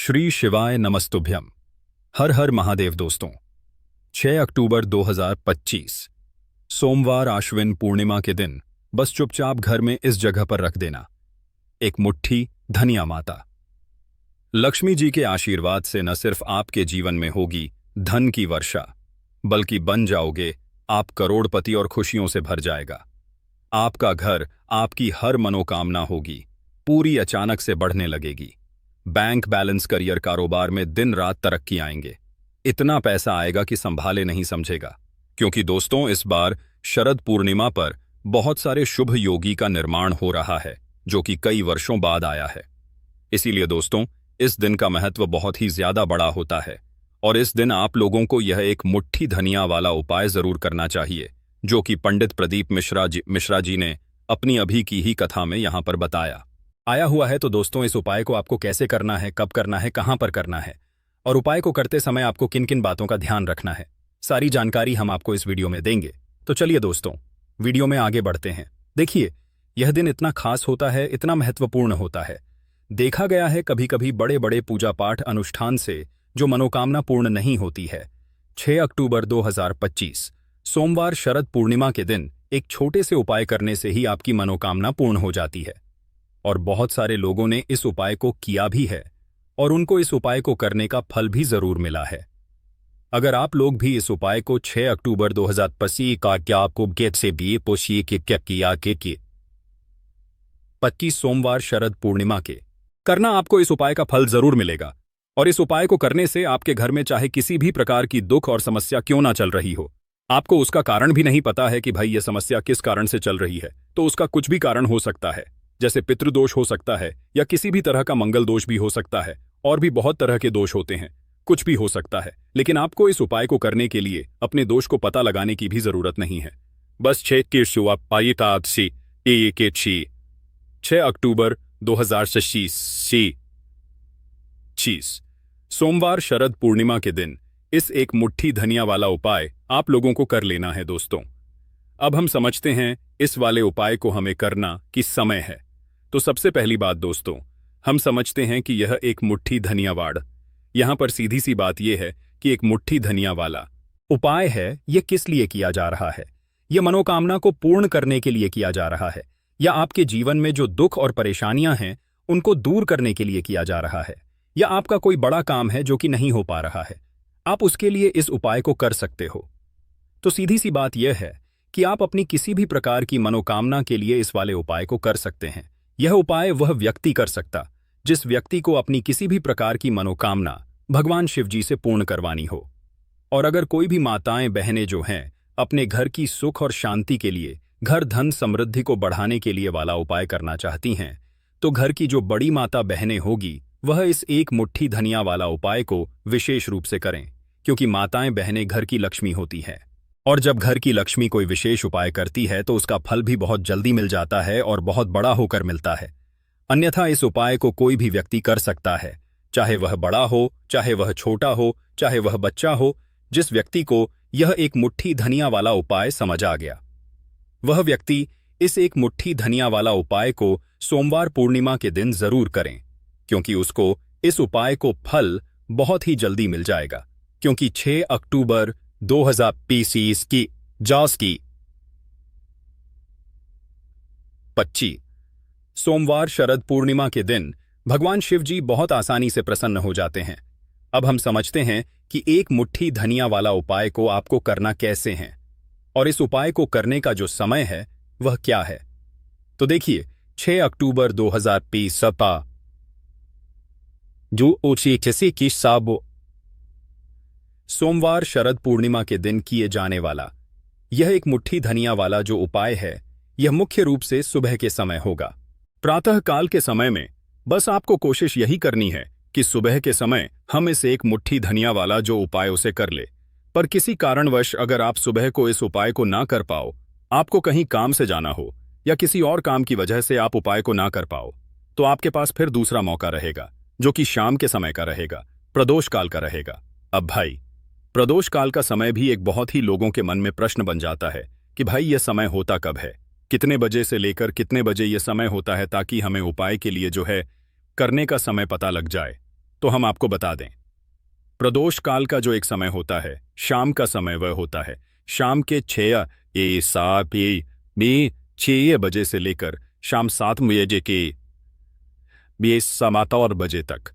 श्री शिवाय नमस्तुभ्यम। हर हर महादेव दोस्तों। 6 अक्टूबर 2025 सोमवार आश्विन पूर्णिमा के दिन बस चुपचाप घर में इस जगह पर रख देना एक मुट्ठी धनिया माता। लक्ष्मी जी के आशीर्वाद से न सिर्फ आपके जीवन में होगी धन की वर्षा, बल्कि बन जाओगे आप करोड़पति और खुशियों से भर जाएगा। आपका घर, आपकी हर मनोकामना होगी पूरी अचानक से बढ़ने लगेगी। बैंक बैलेंस, करियर, कारोबार में दिन रात तरक्की आएंगे। इतना पैसा आएगा कि संभाले नहीं समझेगा। क्योंकि दोस्तों, इस बार शरद पूर्णिमा पर बहुत सारे शुभ योगी का निर्माण हो रहा है, जो कि कई वर्षों बाद आया है। इसीलिए दोस्तों, इस दिन का महत्व बहुत ही ज्यादा बड़ा होता है और इस दिन आप लोगों को यह एक मुट्ठी धनिया वाला उपाय जरूर करना चाहिए, जो कि पंडित प्रदीप मिश्रा जी ने अपनी अभी की ही कथा में यहां पर बताया आया हुआ है। तो दोस्तों, इस उपाय को आपको कैसे करना है, कब करना है, कहां पर करना है और उपाय को करते समय आपको किन किन बातों का ध्यान रखना है, सारी जानकारी हम आपको इस वीडियो में देंगे। तो चलिए दोस्तों, वीडियो में आगे बढ़ते हैं। देखिए, यह दिन इतना खास होता है, इतना महत्वपूर्ण होता है। देखा गया है कभी कभी बड़े बड़े पूजा पाठ अनुष्ठान से जो मनोकामना पूर्ण नहीं होती है। 6 अक्टूबर 2025 सोमवार शरद पूर्णिमा के दिन एक छोटे से उपाय करने से ही आपकी मनोकामना पूर्ण हो जाती है। और बहुत सारे लोगों ने इस उपाय को किया भी है और उनको इस उपाय को करने का फल भी जरूर मिला है। अगर आप लोग भी इस उपाय को 6 अक्टूबर 2025 का क्या आपको गेट से भी पोषिए के क्या किया के 25 सोमवार शरद पूर्णिमा के करना, आपको इस उपाय का फल जरूर मिलेगा। और इस उपाय को करने से आपके घर में चाहे किसी भी प्रकार की दुख और समस्या क्यों ना चल रही हो, आपको उसका कारण भी नहीं पता है कि भाई यह समस्या किस कारण से चल रही है, तो उसका कुछ भी कारण हो सकता है। जैसे पितृदोष हो सकता है या किसी भी तरह का मंगल दोष भी हो सकता है, और भी बहुत तरह के दोष होते हैं, कुछ भी हो सकता है। लेकिन आपको इस उपाय को करने के लिए अपने दोष को पता लगाने की भी जरूरत नहीं है। बस 6 अक्टूबर 2025 सोमवार शरद पूर्णिमा के दिन इस एक मुट्ठी धनिया वाला उपाय आप लोगों को कर लेना है। दोस्तों, अब हम समझते हैं इस वाले उपाय को हमें करना किस समय है। तो सबसे पहली बात दोस्तों, हम समझते हैं कि यह एक मुट्ठी धनिया वाड़। यहां पर सीधी सी बात यह है कि एक मुट्ठी धनिया वाला उपाय है, यह किस लिए किया जा रहा है। यह मनोकामना को पूर्ण करने के लिए किया जा रहा है, या आपके जीवन में जो दुख और परेशानियां हैं उनको दूर करने के लिए किया जा रहा है, या आपका कोई बड़ा काम है जो कि नहीं हो पा रहा है, आप उसके लिए इस उपाय को कर सकते हो। तो सीधी सी बात यह है कि आप अपनी किसी भी प्रकार की मनोकामना के लिए इस वाले उपाय को कर सकते हैं। यह उपाय वह व्यक्ति कर सकता जिस व्यक्ति को अपनी किसी भी प्रकार की मनोकामना भगवान शिव जी से पूर्ण करवानी हो। और अगर कोई भी माताएं बहनें जो हैं अपने घर की सुख और शांति के लिए, घर धन समृद्धि को बढ़ाने के लिए वाला उपाय करना चाहती हैं, तो घर की जो बड़ी माता बहनें होगी वह इस एक मुट्ठी धनिया वाला उपाय को विशेष रूप से करें, क्योंकि माताएं बहनें घर की लक्ष्मी होती हैं। और जब घर की लक्ष्मी कोई विशेष उपाय करती है तो उसका फल भी बहुत जल्दी मिल जाता है और बहुत बड़ा होकर मिलता है। अन्यथा इस उपाय को कोई भी व्यक्ति कर सकता है, चाहे वह बड़ा हो, चाहे वह छोटा हो, चाहे वह बच्चा हो। जिस व्यक्ति को यह एक मुट्ठी धनिया वाला उपाय समझ आ गया, वह व्यक्ति इस एक मुट्ठी धनिया वाला उपाय को सोमवार पूर्णिमा के दिन जरूर करें, क्योंकि उसको इस उपाय को फल बहुत ही जल्दी मिल जाएगा। क्योंकि 6 अक्टूबर 2025 की 25 सोमवार शरद पूर्णिमा के दिन भगवान शिव जी बहुत आसानी से प्रसन्न हो जाते हैं। अब हम समझते हैं कि एक मुट्ठी धनिया वाला उपाय को आपको करना कैसे है और इस उपाय को करने का जो समय है वह क्या है। तो देखिए, 6 अक्टूबर 2025 जो की सोमवार शरद पूर्णिमा के दिन किए जाने वाला यह एक मुट्ठी धनिया वाला जो उपाय है, यह मुख्य रूप से सुबह के समय होगा। प्रातः काल के समय में बस आपको कोशिश यही करनी है कि सुबह के समय हम इस एक मुट्ठी धनिया वाला जो उपाय उसे कर ले। पर किसी कारणवश अगर आप सुबह को इस उपाय को ना कर पाओ, आपको कहीं काम से जाना हो या किसी और काम की वजह से आप उपाय को ना कर पाओ, तो आपके पास फिर दूसरा मौका रहेगा, जो कि शाम के समय का रहेगा, प्रदोष काल का रहेगा। अब भाई, प्रदोष काल का समय भी एक बहुत ही लोगों के मन में प्रश्न बन जाता है कि भाई यह समय होता कब है, कितने बजे से लेकर कितने बजे यह समय होता है, ताकि हमें उपाय के लिए जो है करने का समय पता लग जाए। तो हम आपको बता दें। प्रदोष काल का जो एक समय होता है, शाम का समय वह होता है शाम के 6 बजे से लेकर शाम 7 बजे के 20 बजे तक।